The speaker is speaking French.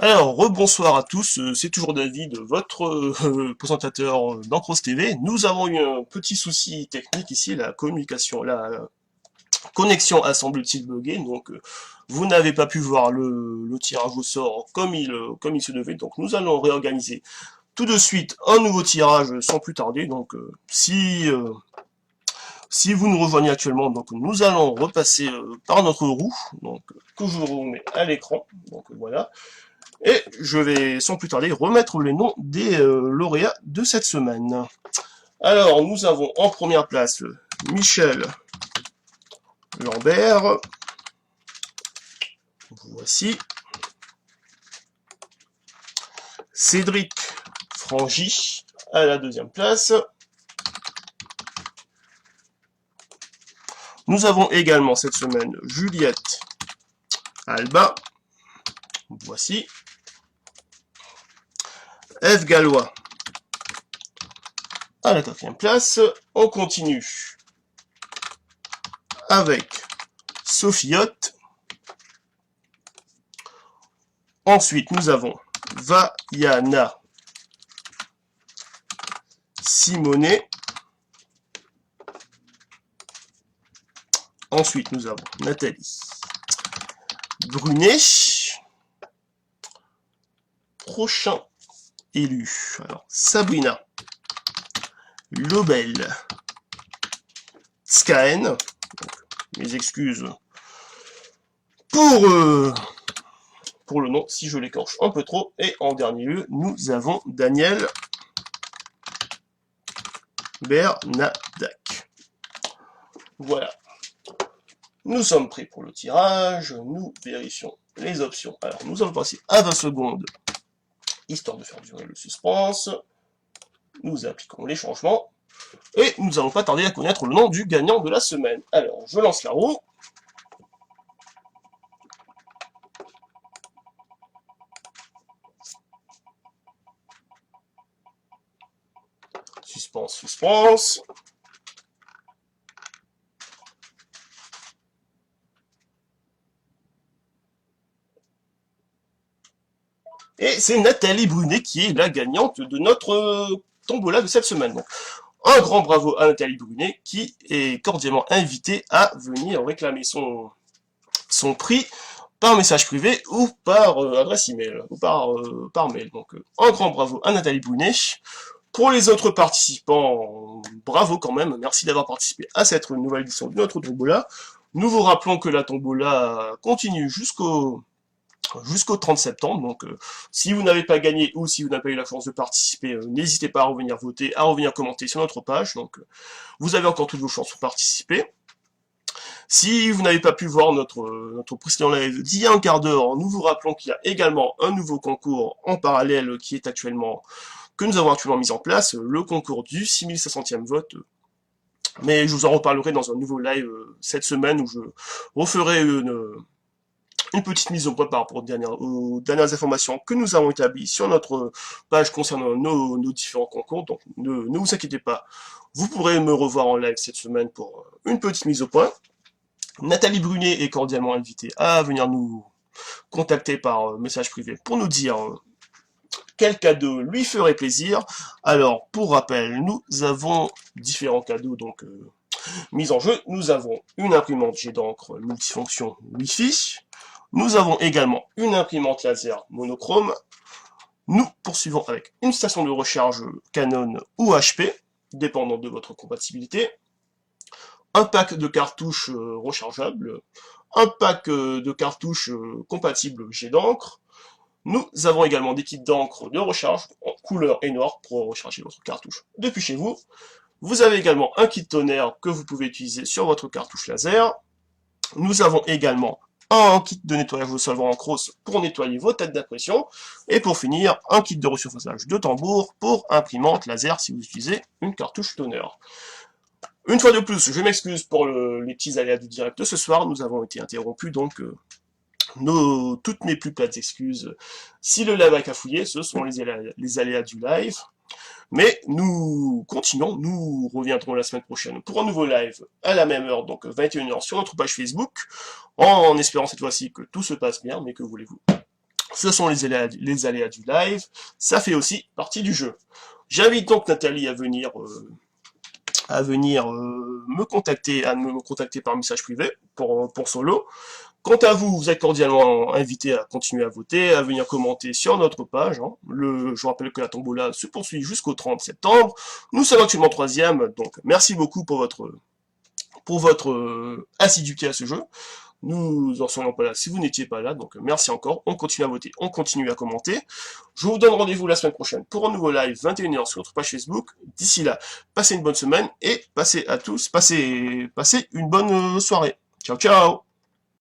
Alors, rebonsoir à tous, c'est toujours David, votre présentateur d'Ancros TV. Nous avons eu un petit souci technique ici, la connexion a semble-t-il bugué, donc vous n'avez pas pu voir le tirage au sort comme il se devait, donc nous allons réorganiser tout de suite un nouveau tirage sans plus tarder, donc si vous nous rejoignez actuellement, donc nous allons repasser par notre roue, donc que je vous remets à l'écran, donc voilà. Et je vais sans plus tarder remettre les noms des lauréats de cette semaine. Alors, nous avons en première place Michel Lambert. Voici. Cédric Frangy à la deuxième place. Nous avons également cette semaine Juliette Alba. Voici. Eve Gallois à la quatrième place. On continue avec Sophiotte. Ensuite, nous avons Vaiana Simonet. Ensuite, nous avons Nathalie Brunet. Prochain élu. Alors, Sabrina Lobel Tskaen. Mes excuses pour le nom, si je l'écorche un peu trop. Et en dernier lieu, nous avons Daniel Bernadac. Voilà. Nous sommes prêts pour le tirage. Nous vérifions les options. Alors, nous allons passer à 20 secondes, histoire de faire durer le suspense. Nous appliquons les changements. Et nous n'allons pas tarder à connaître le nom du gagnant de la semaine. Alors, je lance la roue. Suspense, suspense. Et c'est Nathalie Brunet qui est la gagnante de notre tombola de cette semaine. Donc, un grand bravo à Nathalie Brunet qui est cordialement invitée à venir réclamer son prix par message privé ou par adresse email ou par mail. Donc, un grand bravo à Nathalie Brunet. Pour les autres participants, bravo quand même, merci d'avoir participé à cette nouvelle édition de notre tombola. Nous vous rappelons que la tombola continue jusqu'au 30 septembre, donc si vous n'avez pas gagné ou si vous n'avez pas eu la chance de participer, n'hésitez pas à revenir voter, à revenir commenter sur notre page, donc vous avez encore toutes vos chances pour participer. Si vous n'avez pas pu voir notre précédent live d'il y a un quart d'heure, nous vous rappelons qu'il y a également un nouveau concours en parallèle que nous avons actuellement mis en place, le concours du 6500e vote. Mais je vous en reparlerai dans un nouveau live cette semaine où je referai une petite mise au point par rapport aux dernières informations que nous avons établies sur notre page concernant nos différents concours. Donc ne vous inquiétez pas, vous pourrez me revoir en live cette semaine pour une petite mise au point. Nathalie Brunet est cordialement invitée à venir nous contacter par message privé pour nous dire quel cadeau lui ferait plaisir. Alors, pour rappel, nous avons différents cadeaux donc mis en jeu. Nous avons une imprimante jet d'encre multifonction Wi-Fi. Nous avons également une imprimante laser monochrome. Nous poursuivons avec une station de recharge Canon ou HP, dépendant de votre compatibilité. Un pack de cartouches rechargeables. Un pack de cartouches compatibles jet d'encre. Nous avons également des kits d'encre de recharge en couleur et noir pour recharger votre cartouche depuis chez vous. Vous avez également un kit tonnerre que vous pouvez utiliser sur votre cartouche laser. Nous avons également un kit de nettoyage au solvant en crosse pour nettoyer vos têtes d'impression. Et pour finir, un kit de resurfaçage de tambour pour imprimante laser si vous utilisez une cartouche tonnerre. Une fois de plus, je m'excuse pour les petits aléas du direct de ce soir. Nous avons été interrompus, donc toutes mes plus plates excuses. Si le live a cafouillé, ce sont les aléas du live. Mais nous continuons, nous reviendrons la semaine prochaine pour un nouveau live à la même heure, donc 21h sur notre page Facebook, en espérant cette fois-ci que tout se passe bien, mais que voulez-vous? Ce sont les aléas du live, ça fait aussi partie du jeu. J'invite donc Nathalie à venir me contacter par message privé pour solo. Quant à vous, vous êtes cordialement invité à continuer à voter, à venir commenter sur notre page. Hein. Je vous rappelle que la tombola se poursuit jusqu'au 30 septembre. Nous sommes actuellement troisième, donc merci beaucoup pour votre assiduité à ce jeu. Nous en serions pas là si vous n'étiez pas là, donc merci encore. On continue à voter, on continue à commenter. Je vous donne rendez-vous la semaine prochaine pour un nouveau live 21h sur notre page Facebook. D'ici là, passez une bonne semaine et passez une bonne soirée. Ciao ciao.